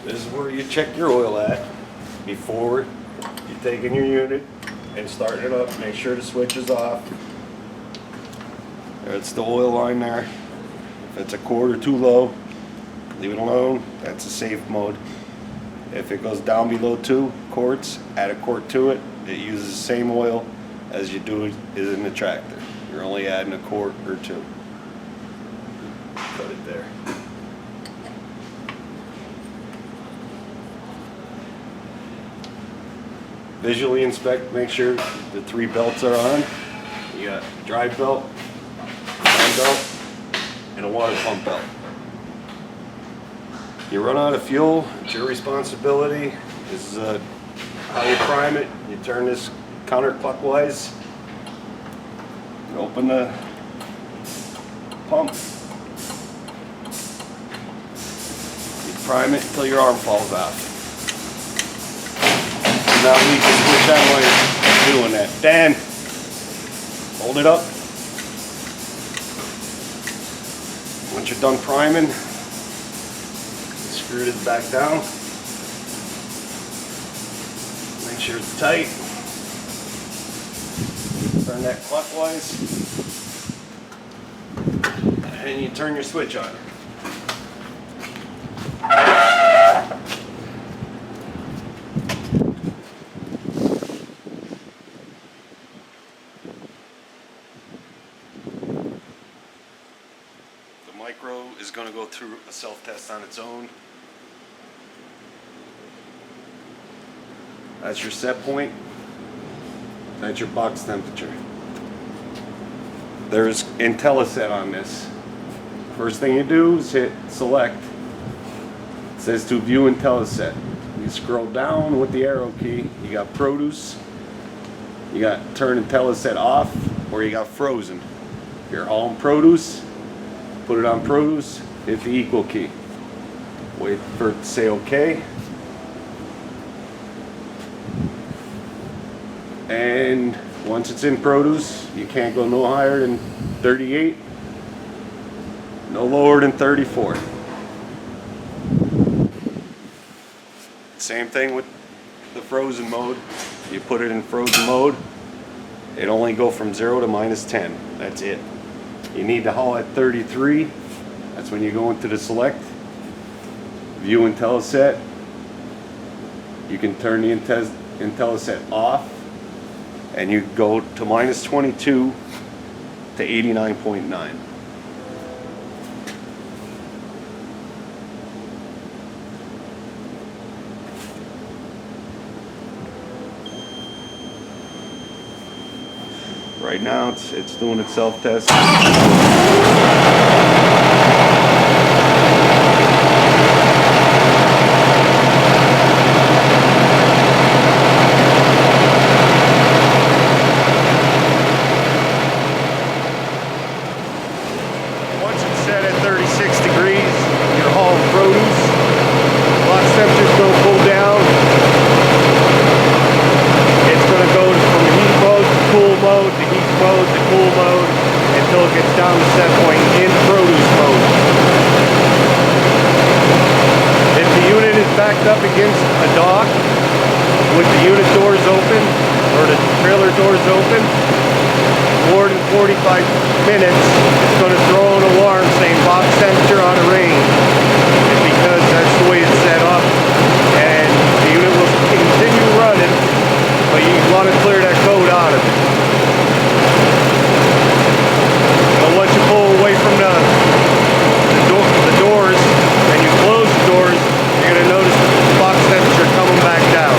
This is where you check your oil at before you take in your unit and start it up. Make sure the switch is off. There's the oil line there. If it's a quart or too low, leave it alone. That's a safe mode. If it goes down below 2 quarts, add a quart to it. It uses the same oil as you do it in the tractor. You're only adding a quart or 2. Put it there. Visually inspect, make sure the 3 belts are on. You got a drive belt, fan belt, and a water pump belt. You run out of fuel, it's your responsibility. This is how you prime it. You turn this counterclockwise. You open the pump. You prime it until your arm falls off. Now we can switch on while you're doing that. Dan, hold it up. Once you're done priming, screw this back down. Make sure it's tight. Turn that clockwise. And you turn your switch on. Micro is going to go through a self-test on its own. That's your set point. That's your box temperature. There's IntelliSet on this. First thing you do is hit select. It says to view IntelliSet. You scroll down with the arrow key. You got produce. You got turn IntelliSet off, or you got frozen. If you're all in produce, put it on produce, hit the equal key. Wait for it to say OK. And once it's in produce, you can't go no higher than 38, no lower than 34. Same thing with the frozen mode. You put it in frozen mode, it only go from 0 to -10. That's it. You need to haul at 33. That's when you go into the select, view IntelliSet. You can turn the IntelliSet off, and you go to -22 to 89.9. Right now it's doing its self-test. Once it's set at 36 degrees, you're hauling produce. Box temperature's going to pull down. It's going to go from heat mode to cool mode to heat mode to cool mode until it gets down to set point in produce mode. If the unit is backed up against a dock with the unit doors open or the trailer doors open, more than 45 minutes, it's going to throw an alarm saying box temperature on a range. And because that's the way it's set up, and the unit will continue running, but you want to clear that code out of it. But once you pull away from the doors and you close the doors, you're going to notice the box temperature coming back down.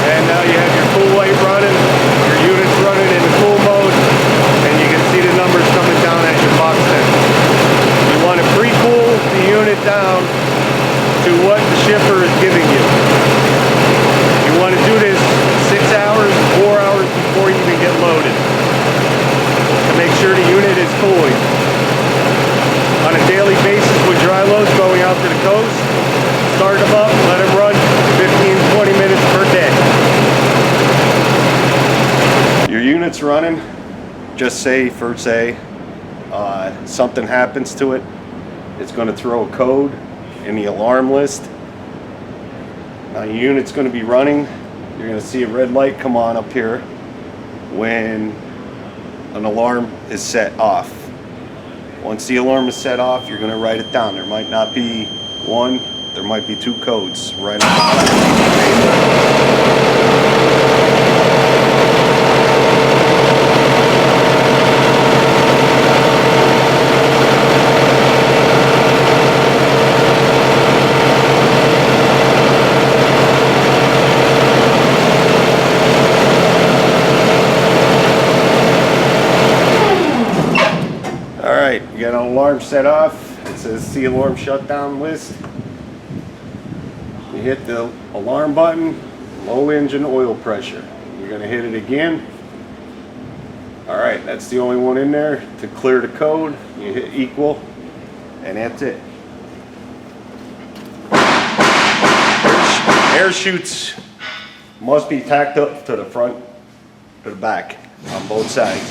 And now you have your cool light running, your unit's running in cool mode, and you can see the numbers coming down at your box temperature. You want to pre-cool the unit down to what the shipper is giving you. You want to do this 6 hours, 4 hours before you even get loaded to make sure the unit is cooling. On a daily basis with dry loads going out to the coast, start them up, let them run 15-20 minutes per day. Your unit's running, just say for say something happens to it, it's going to throw a code in the alarm list. Now your unit's going to be running. You're going to see a red light come on up here when an alarm is set off. Once the alarm is set off, you're going to write it down. There might not be one, there might be 2 codes right on the You got an alarm set off. It says see alarm shutdown list. You hit the alarm button, low engine oil pressure. You're going to hit it again. Alright, that's the only one in there. To clear the code, you hit equal, and that's it. Air chutes must be tacked up to the front, to the back, on both sides.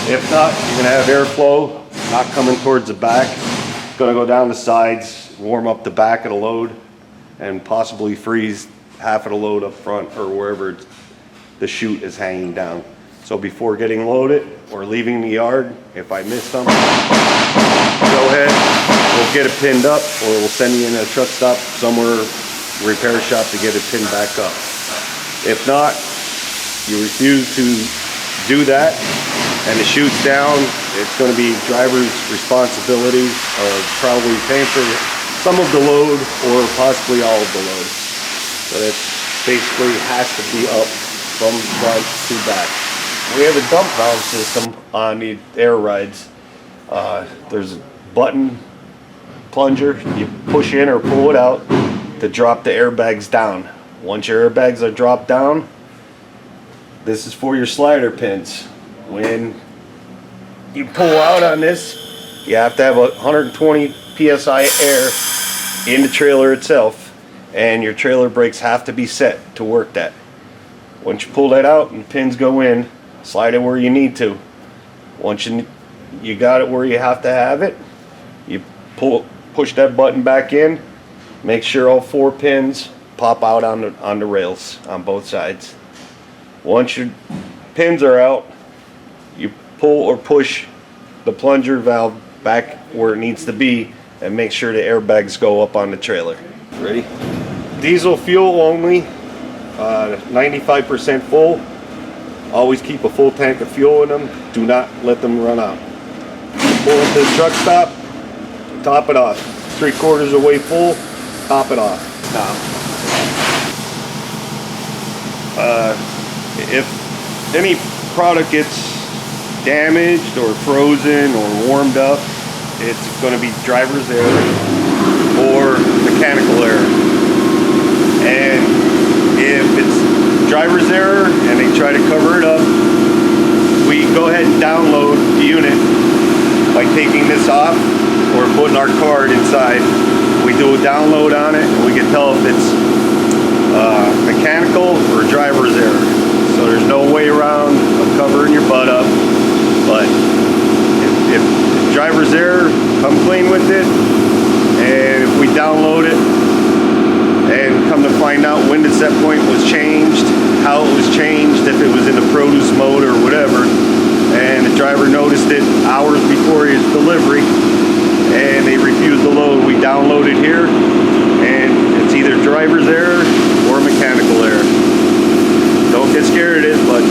If not, you're going to have airflow not coming towards the back. It's going to go down the sides, warm up the back of the load, and possibly freeze half of the load up front or wherever the chute is hanging down. So before getting loaded or leaving the yard, if I miss something, go ahead, we'll get it pinned up, or we'll send you in a truck stop somewhere, repair shop, to get it pinned back up. If not, you refuse to do that and the chute's down, it's going to be driver's responsibility of probably paying for some of the load or possibly all of the load. So that basically has to be up from front to back. We have a dump valve system on the air rides. There's a button plunger, you push in or pull it out to drop the airbags down. Once your airbags are dropped down, this is for your slider pins. When you pull out on this, you have to have 120 psi air in the trailer itself, and your trailer brakes have to be set to work that. Once you pull that out and the pins go in, slide it where you need to. Once you got it where you have to have it, you push that button back in, make sure all 4 pins pop out on the rails on both sides. Once your pins are out, you pull or push the plunger valve back where it needs to be and make sure the airbags go up on the trailer. Ready? Diesel fuel only, 95% full. Always keep a full tank of fuel in them. Do not let them run out. Pull into the truck stop, top it off. 3/4 of the way full, top it off. Now, if any product gets damaged or frozen or warmed up, it's going to be driver's error or mechanical error. And if it's driver's error and they try to cover it up, we go ahead and download the unit by taking this off or putting our card inside. We do a download on it and we can tell if it's mechanical or driver's error. So there's no way around of covering your butt up. But if driver's error, come clean with it. And if we download it and come to find out when the set point was changed, how it was changed, if it was in the produce mode or whatever, and the driver noticed it hours before his delivery and they refused to load, we download it here and it's either driver's error or mechanical error. Don't get scared of it, but